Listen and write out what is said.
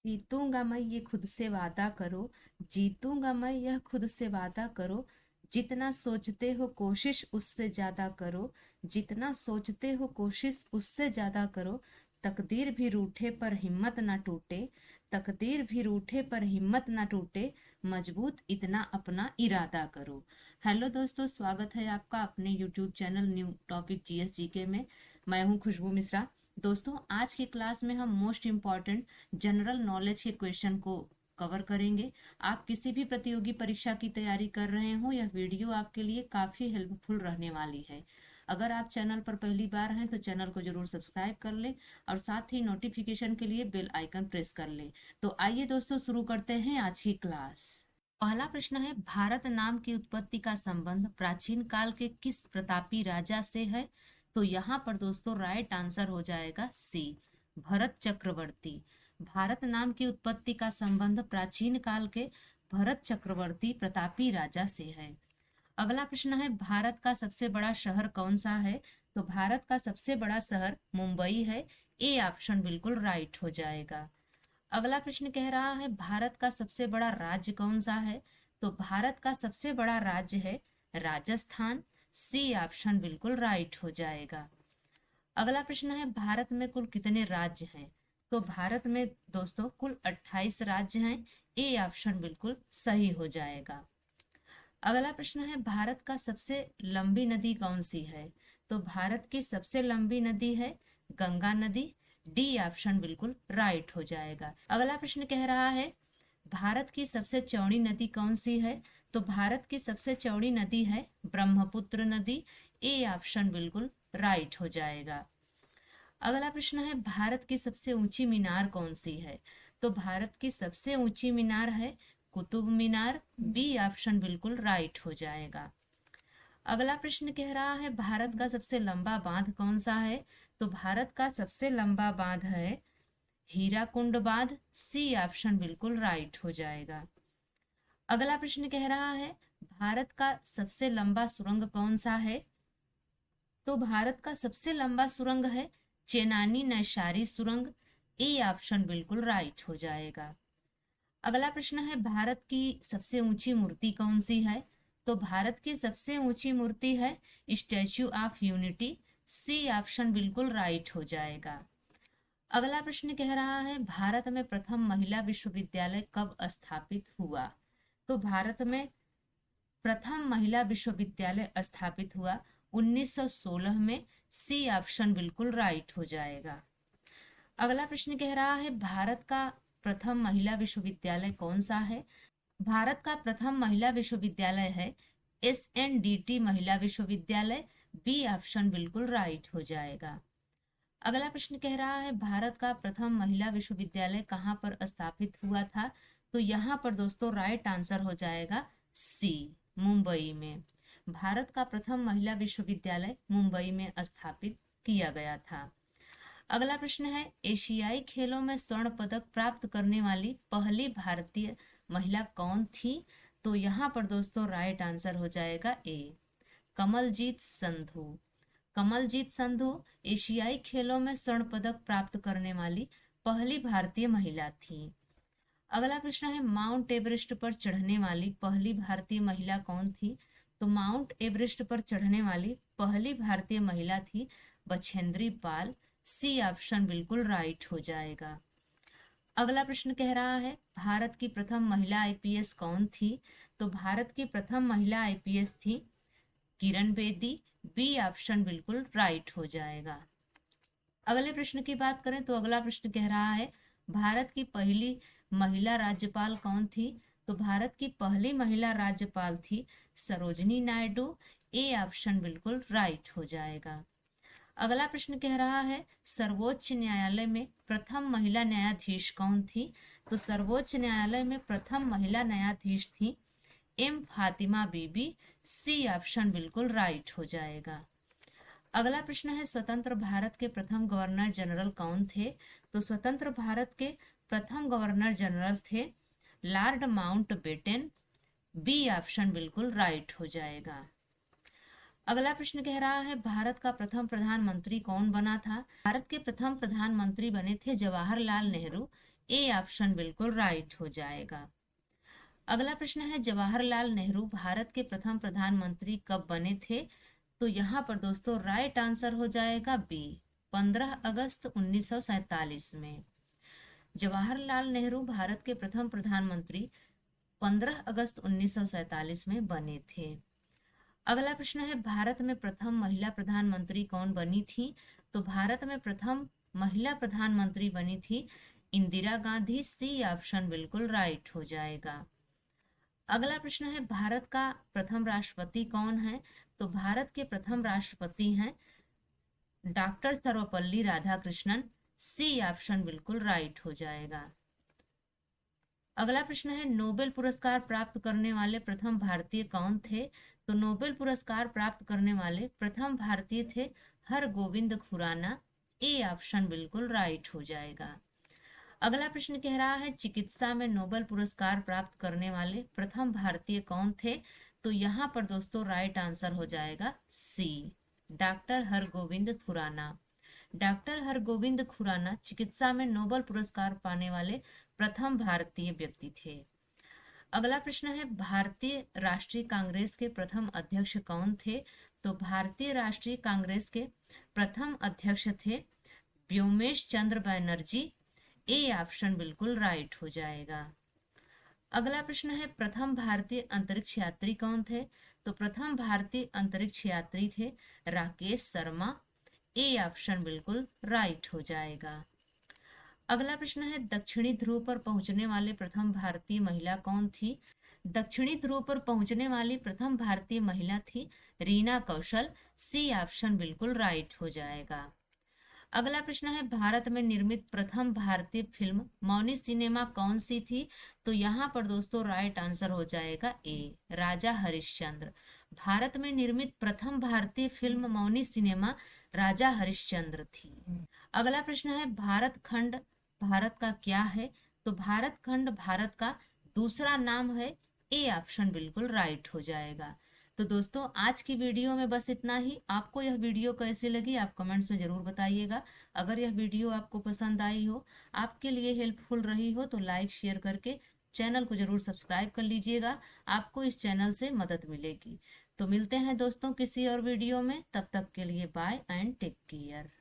जीतूंगा मैं ये खुद से वादा करो। जीतूंगा मैं यह खुद से वादा करो। जितना सोचते हो कोशिश उससे ज्यादा करो। जितना सोचते हो कोशिश उससे ज्यादा करो। तकदीर भी रूठे पर हिम्मत ना टूटे। तकदीर भी रूठे पर हिम्मत ना टूटे। मजबूत इतना अपना इरादा करो। हेलो दोस्तों, स्वागत है आपका अपने YouTube channel new topic GS GK में। मैं हूं खुशबू मिश्रा। दोस्तों, आज की क्लास में हम मोस्ट इम्पॉर्टेंट जनरल नॉलेज के क्वेश्चन को कवर करेंगे। आप किसी भी प्रतियोगी परीक्षा की तैयारी कर रहे हो, यह वीडियो आपके लिए काफ़ी हेल्पफुल रहने वाली है। अगर आप चैनल पर पहली बार हैं तो चैनल को जरूर सब्सक्राइब कर लें और साथ ही नोटिफिकेशन के लिए बेल आइकन प्रेस कर लें। तो आइए दोस्तों, शुरू करते हैं आज की क्लास। पहला प्रश्न है, भारत नाम की उत्पत्ति का संबंध प्राचीन काल के किस प्रतापी राजा से है? तो यहाँ पर दोस्तों राइट आंसर हो जाएगा सी, भरत चक्रवर्ती। भारत नाम की उत्पत्ति का संबंध प्राचीन काल के भरत चक्रवर्ती प्रतापी राजा से है। अगला प्रश्न है, भारत का सबसे बड़ा शहर कौन सा है? तो भारत का सबसे बड़ा शहर मुंबई है। ए ऑप्शन बिल्कुल राइट हो जाएगा। अगला प्रश्न कह रहा है, भारत का सबसे बड़ा राज्य कौन सा है? तो भारत का सबसे बड़ा राज्य है राजस्थान। सी ऑप्शन बिल्कुल राइट हो जाएगा। अगला प्रश्न है, भारत में कुल कितने राज्य हैं? तो भारत में दोस्तों कुल 28 राज्य हैं। ए ऑप्शन बिल्कुल सही हो जाएगा। अगला प्रश्न है, भारत का सबसे लंबी नदी कौन सी है? तो भारत की सबसे लंबी नदी है गंगा नदी। डी ऑप्शन बिल्कुल राइट हो जाएगा। अगला प्रश्न कह रहा है, भारत की सबसे चौड़ी नदी कौन सी है? तो भारत की सबसे चौड़ी नदी है ब्रह्मपुत्र नदी। ए ऑप्शन बिल्कुल राइट हो जाएगा। अगला प्रश्न है, भारत की सबसे ऊंची मीनार कौन सी है? तो भारत की सबसे ऊंची मीनार है कुतुब मीनार। बी ऑप्शन बिल्कुल राइट हो जाएगा। अगला प्रश्न कह रहा है, भारत का सबसे लंबा बांध कौन सा है? तो भारत का सबसे लंबा बांध है हीराकुंड बांध। सी ऑप्शन बिल्कुल राइट हो जाएगा। अगला प्रश्न कह रहा है, भारत का सबसे लंबा सुरंग कौन सा है? तो भारत का सबसे लंबा सुरंग है चेनानी नैशारी सुरंग। ए ऑप्शन बिल्कुल राइट हो जाएगा। अगला प्रश्न है, भारत की सबसे ऊंची मूर्ति कौन सी है? तो भारत की सबसे ऊंची मूर्ति है Statue of Unity. C option बिल्कुल राइट हो जाएगा। अगला प्रश्न कह रहा है, भारत में प्रथम महिला विश्वविद्यालय कब स्थापित हुआ? तो भारत में प्रथम महिला विश्वविद्यालय स्थापित हुआ 1916 में। सी ऑप्शन बिल्कुल राइट हो जाएगा। अगला प्रश्न कह रहा है, भारत का प्रथम महिला विश्वविद्यालय कौन सा है? भारत का प्रथम महिला विश्वविद्यालय है SNDT महिला विश्वविद्यालय। बी ऑप्शन बिल्कुल राइट हो जाएगा। अगला प्रश्न कह रहा है, भारत का प्रथम महिला विश्वविद्यालय कहाँ पर स्थापित हुआ था? तो यहाँ पर दोस्तों राइट आंसर हो जाएगा सी, मुंबई में। भारत का प्रथम महिला विश्वविद्यालय मुंबई में स्थापित किया गया था। अगला प्रश्न है, एशियाई खेलों में स्वर्ण पदक प्राप्त करने वाली पहली भारतीय महिला कौन थी? तो यहाँ पर दोस्तों राइट आंसर हो जाएगा ए, कमलजीत संधू। कमलजीत संधू एशियाई खेलों में स्वर्ण पदक प्राप्त करने वाली पहली भारतीय महिला थी। अगला प्रश्न है, माउंट एवरेस्ट पर चढ़ने वाली पहली भारतीय महिला कौन थी? तो माउंट एवरेस्ट पर चढ़ने वाली पहली भारतीय महिला थी बछेंद्री पाल। सी ऑप्शन बिल्कुल राइट हो जाएगा। अगला प्रश्न कह रहा है, भारत की प्रथम महिला आईपीएस कौन थी? तो भारत की प्रथम महिला आईपीएस थी किरण बेदी। बी ऑप्शन बिल्कुल राइट हो जाएगा। अगले प्रश्न की बात करें तो अगला प्रश्न कह रहा है, भारत की पहली महिला राज्यपाल कौन थी? तो भारत की पहली महिला राज्यपाल थी सरोजनी नायडू। ए ऑप्शन बिल्कुल राइट हो जाएगा। अगला प्रश्न कह रहा है, सर्वोच्च न्यायालय में प्रथम महिला न्यायाधीश कौन थी? तो सर्वोच्च न्यायालय में प्रथम महिला न्यायाधीश थी एम फातिमा बीबी। सी ऑप्शन बिल्कुल राइट हो जाएगा। अगला प्रश्न है, स्वतंत्र भारत के प्रथम गवर्नर जनरल कौन थे? तो स्वतंत्र भारत के प्रथम गवर्नर जनरल थे Lord Mountbatten. B option बिल्कुल राइट हो जाएगा। अगला प्रश्न कह रहा है, भारत का प्रथम प्रधानमंत्री कौन बना था? भारत के प्रथम प्रधानमंत्री बने थे जवाहरलाल नेहरू। ए ऑप्शन बिल्कुल राइट हो जाएगा। अगला प्रश्न है जवाहरलाल नेहरू भारत के प्रथम प्रधानमंत्री कब बने थे? तो यहाँ पर दोस्तों राइट आंसर हो जाएगा बी, 15 अगस्त 1947 में। जवाहरलाल नेहरू भारत के प्रथम प्रधानमंत्री 15 अगस्त 1947 में बने थे। अगला प्रश्न है भारत में प्रथम महिला प्रधानमंत्री कौन बनी थी? तो भारत में प्रथम महिला प्रधानमंत्री बनी थी इंदिरा गांधी। सी ऑप्शन बिल्कुल राइट हो जाएगा। अगला प्रश्न है भारत का प्रथम राष्ट्रपति कौन है? तो भारत के प्रथम राष्ट्रपति हैं doctor Sarvepalli Radhakrishnan. C option बिल्कुल राइट हो जाएगा। अगला प्रश्न है नोबेल पुरस्कार प्राप्त करने वाले प्रथम भारतीय कौन थे? तो नोबेल पुरस्कार प्राप्त करने वाले प्रथम भारतीय थे हरगोविंद खुराना। ए ऑप्शन बिल्कुल राइट हो जाएगा। अगला प्रश्न कह रहा है चिकित्सा में नोबेल पुरस्कार प्राप्त करने वाले प्रथम भारतीय कौन थे? तो यहाँ पर दोस्तों राइट आंसर हो जाएगा सी, डॉक्टर हरगोविंद खुराना। डॉक्टर हरगोविंद खुराना चिकित्सा में नोबेल पुरस्कार पाने वाले प्रथम भारतीय व्यक्ति थे। अगला प्रश्न है भारतीय राष्ट्रीय कांग्रेस के प्रथम अध्यक्ष कौन थे? तो भारतीय राष्ट्रीय कांग्रेस के प्रथम अध्यक्ष थे व्योमेश चंद्र बैनर्जी। ए ऑप्शन बिल्कुल राइट हो जाएगा। अगला प्रश्न है प्रथम भारतीय अंतरिक्ष यात्री कौन थे? तो प्रथम भारतीय अंतरिक्ष यात्री थे राकेश शर्मा। ए ऑप्शन बिल्कुल राइट हो जाएगा। अगला प्रश्न है दक्षिणी ध्रुव पर पहुंचने वाले प्रथम भारतीय महिला कौन थी? दक्षिणी ध्रुव पर पहुंचने वाली प्रथम भारतीय महिला थी रीना कौशल। सी ऑप्शन बिल्कुल राइट हो जाएगा। अगला प्रश्न है भारत में निर्मित प्रथम भारतीय फिल्म मौनी सिनेमा कौन सी थी? तो यहाँ पर दोस्तों राइट आंसर हो जाएगा ए, राजा हरिश्चंद्र। भारत में निर्मित प्रथम भारतीय फिल्म मौनी सिनेमा राजा हरिश्चंद्र थी। अगला प्रश्न है भारत खंड भारत का क्या है? तो भारत खंड भारत का दूसरा नाम है। ए ऑप्शन बिल्कुल राइट हो जाएगा। तो दोस्तों आज की वीडियो में बस इतना ही। आपको यह वीडियो कैसी लगी आप कमेंट्स में जरूर बताइएगा। अगर यह वीडियो आपको पसंद आई हो, आपके लिए हेल्पफुल रही हो, तो लाइक शेयर करके चैनल को जरूर सब्सक्राइब कर लीजिएगा। आपको इस चैनल से मदद मिलेगी। तो मिलते हैं दोस्तों किसी और वीडियो में, तब तक के लिए बाय एंड टेक केयर।